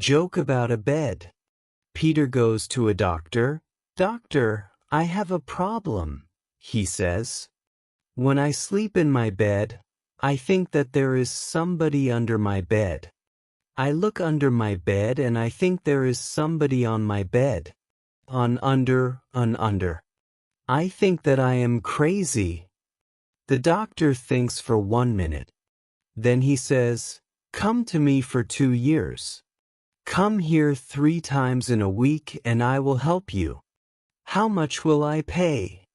Joke about a bed. Peter goes to a doctor. "Doctor, I have a problem," he says. "When I sleep in my bed, I think that there is somebody under my bed. I look under my bed and I think there is somebody on my bed. Under. I think that I am crazy." The doctor thinks for 1 minute. Then he says, "Come to me for 2 years. Come here 3 times in a week and I will help you. How much will I pay?"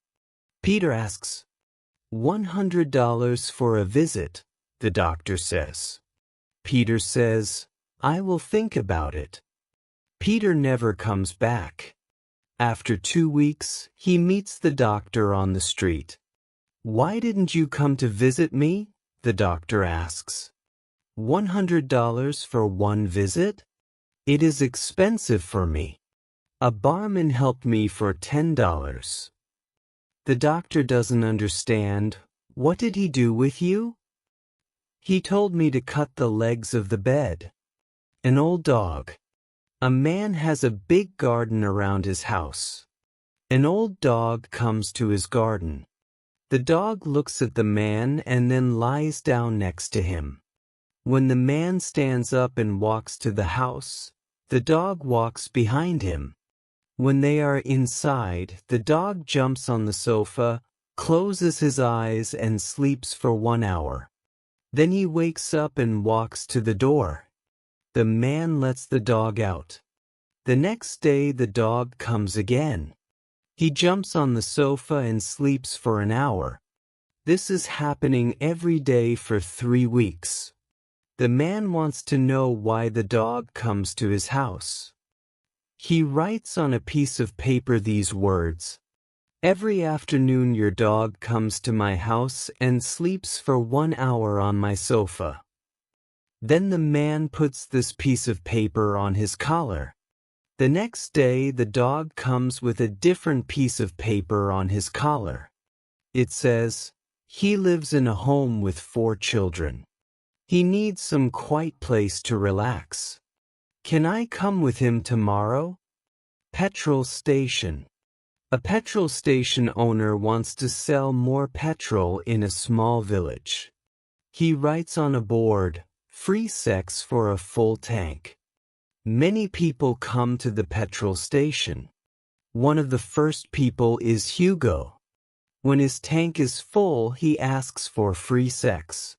Peter asks. $100 for a visit, the doctor says. Peter says, "I will think about it." Peter never comes back. After 2 weeks, he meets the doctor on the street. "Why didn't you come to visit me?" the doctor asks. $100 for one visit? It is expensive for me. A barman helped me for $10. The doctor doesn't understand. "What did he do with you?" "He told me to cut the legs of the bed." An old dog. A man has a big garden around his house. An old dog comes to his garden. The dog looks at the man and then lies down next to him. When the man stands up and walks to the house, the dog walks behind him. When they are inside, the dog jumps on the sofa, closes his eyes and sleeps for 1 hour. Then he wakes up and walks to the door. The man lets the dog out. The next day the dog comes again. He jumps on the sofa and sleeps for an hour. This is happening every day for 3 weeks. The man wants to know why the dog comes to his house. He writes on a piece of paper these words: "Every afternoon your dog comes to my house and sleeps for 1 hour on my sofa." Then the man puts this piece of paper on his collar. The next day the dog comes with a different piece of paper on his collar. It says, "He lives in a home with 4 children. He needs some quiet place to relax. Can I come with him tomorrow?" Petrol station. A petrol station owner wants to sell more petrol in a small village. He writes on a board, "Free sex for a full tank." Many people come to the petrol station. One of the first people is Hugo. When his tank is full, he asks for free sex.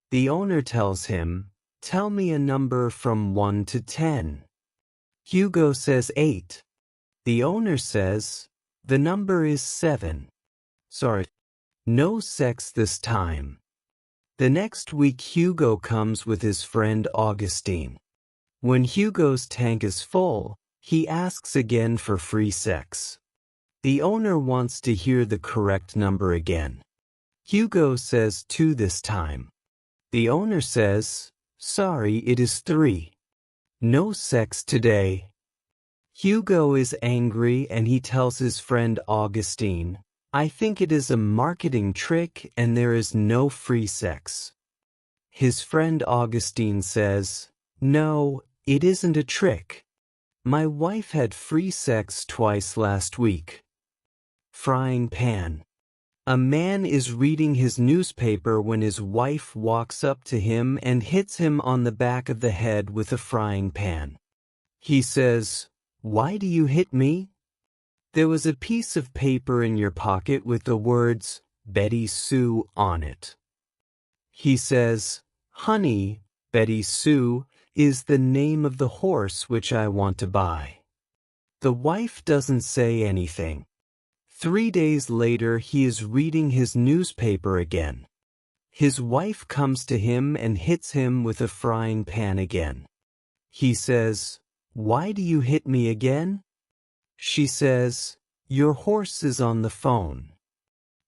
The owner tells him, "Tell me a number from 1 to 10. Hugo says 8. The owner says, "The number is 7. Sorry, no sex this time." The next week Hugo comes with his friend Augustine. When Hugo's tank is full, he asks again for free sex. The owner wants to hear the correct number again. Hugo says 2 this time. The owner says, "Sorry, it is 3. No sex today." Hugo is angry and he tells his friend Augustine, "I think it is a marketing trick and there is no free sex." His friend Augustine says, "No, it isn't a trick. My wife had free sex twice last week." Frying pan. A man is reading his newspaper when his wife walks up to him and hits him on the back of the head with a frying pan. He says, "Why do you hit me?" "There was a piece of paper in your pocket with the words, Betty Sue, on it." He says, "Honey, Betty Sue is the name of the horse which I want to buy." The wife doesn't say anything. 3 days later he is reading his newspaper again. His wife comes to him and hits him with a frying pan again. He says, "Why do you hit me again?" She says, "Your horse is on the phone."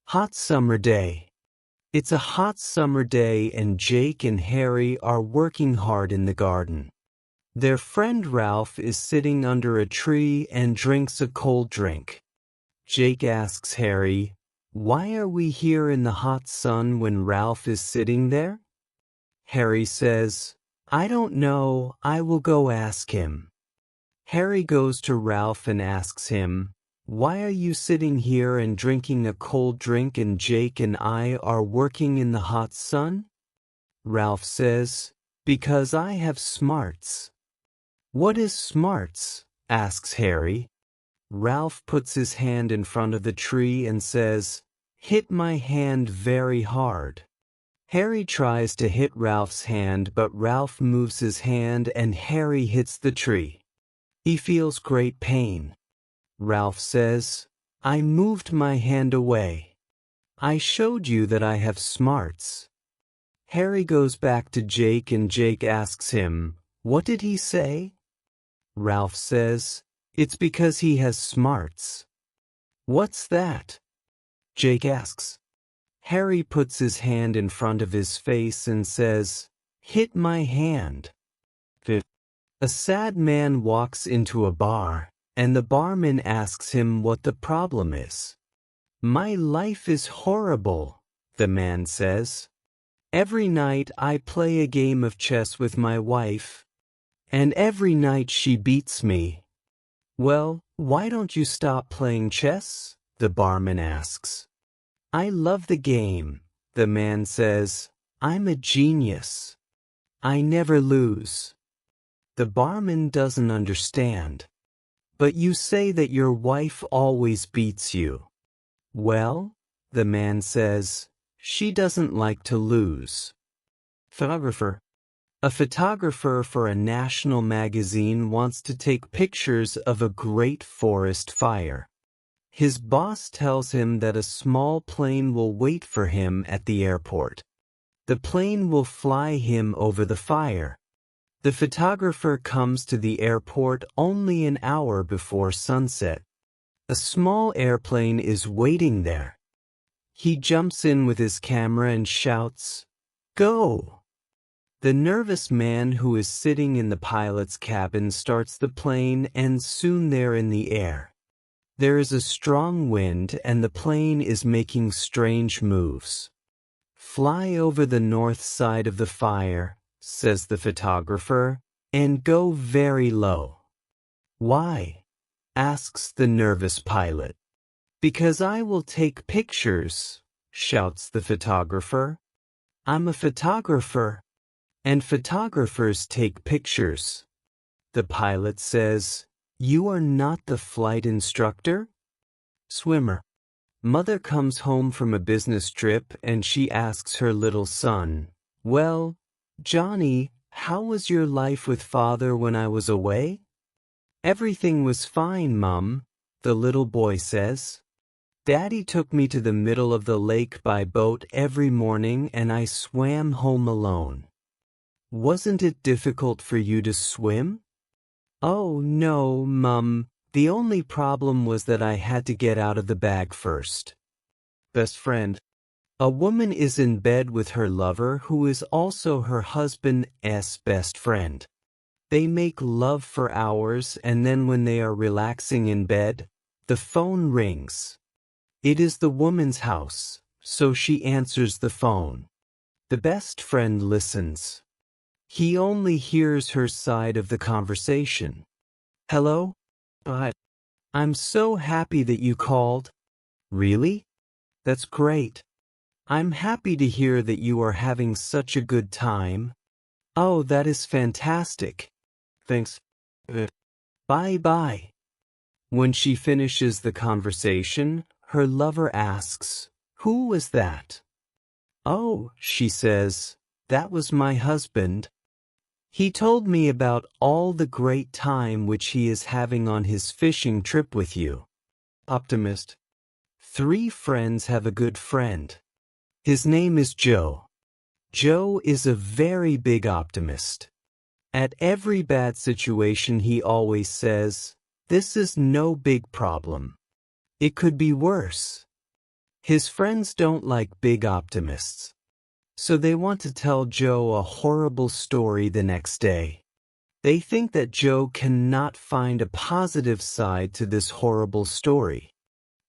Hot summer day. It's a hot summer day and Jake and Harry are working hard in the garden. Their friend Ralph is sitting under a tree and drinks a cold drink. Jake asks Harry, "Why are we here in the hot sun when Ralph is sitting there?" Harry says, I don't know, I will go ask him. Harry goes to Ralph and asks him, why are you sitting here and drinking a cold drink and Jake and I are working in the hot sun? Ralph says, because I have smarts. What is smarts? Asks Harry. Ralph puts his hand in front of the tree and says, hit my hand very hard. Harry tries to hit Ralph's hand, but Ralph moves his hand and Harry hits the tree. He feels great pain. Ralph says, I moved my hand away. I showed you that I have smarts. Harry goes back to Jake and Jake asks him, what did he say? Ralph says, it's because he has smarts. What's that? Jake asks. Harry puts his hand in front of his face and says, hit my hand. A sad man walks into a bar, and the barman asks him what the problem is. My life is horrible, the man says. Every night I play a game of chess with my wife, and every night she beats me. Well, why don't you stop playing chess? The barman asks. I love the game, the man says. I'm a genius. I never lose. The barman doesn't understand. But you say that your wife always beats you. Well, the man says, she doesn't like to lose. Photographer. A photographer for a national magazine wants to take pictures of a great forest fire. His boss tells him that a small plane will wait for him at the airport. The plane will fly him over the fire. The photographer comes to the airport only an hour before sunset. A small airplane is waiting there. He jumps in with his camera and shouts, "Go!" The nervous man who is sitting in the pilot's cabin starts the plane and soon they're in the air. There is a strong wind and the plane is making strange moves. "Fly over the north side of the fire," says the photographer, "and go very low." "Why?" asks the nervous pilot. "Because I will take pictures," shouts the photographer. "I'm a photographer, and photographers take pictures." The pilot says, "You are not the flight instructor?" Swimmer. Mother comes home from a business trip and she asks her little son, "Well, Johnny, how was your life with father when I was away?" "Everything was fine, Mum," the little boy says. "Daddy took me to the middle of the lake by boat every morning and I swam home alone." "Wasn't it difficult for you to swim?" "Oh, no, Mum. The only problem was that I had to get out of the bag first." Best friend. A woman is in bed with her lover who is also her husband's best friend. They make love for hours and then when they are relaxing in bed, the phone rings. It is the woman's house, so she answers the phone. The best friend listens. He only hears her side of the conversation. "Hello? I'm so happy that you called." "Really? That's great. I'm happy to hear that you are having such a good time." "Oh, that is fantastic. Thanks. Bye-bye." When she finishes the conversation, her lover asks, "Who was that?" "Oh," she says, "that was my husband. He told me about all the great time which he is having on his fishing trip with you." Optimist. 3 friends have a good friend. His name is Joe. Joe is a very big optimist. At every bad situation he always says, "This is no big problem. It could be worse." His friends don't like big optimists. So they want to tell Joe a horrible story the next day. They think that Joe cannot find a positive side to this horrible story.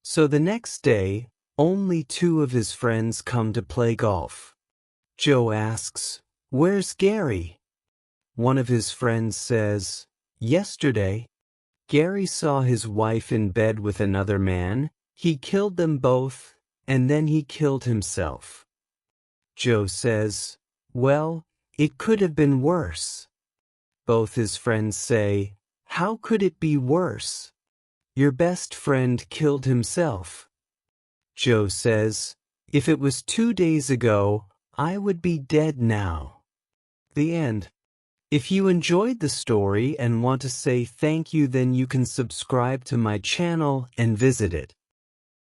So the next day, only 2 of his friends come to play golf. Joe asks, "Where's Gary?" One of his friends says, "Yesterday, Gary saw his wife in bed with another man. He killed them both, and then he killed himself." Joe says, "Well, it could have been worse." Both his friends say, "How could it be worse? Your best friend killed himself." Joe says, "If it was 2 days ago, I would be dead now." The end. If you enjoyed the story and want to say thank you, then you can subscribe to my channel and visit it.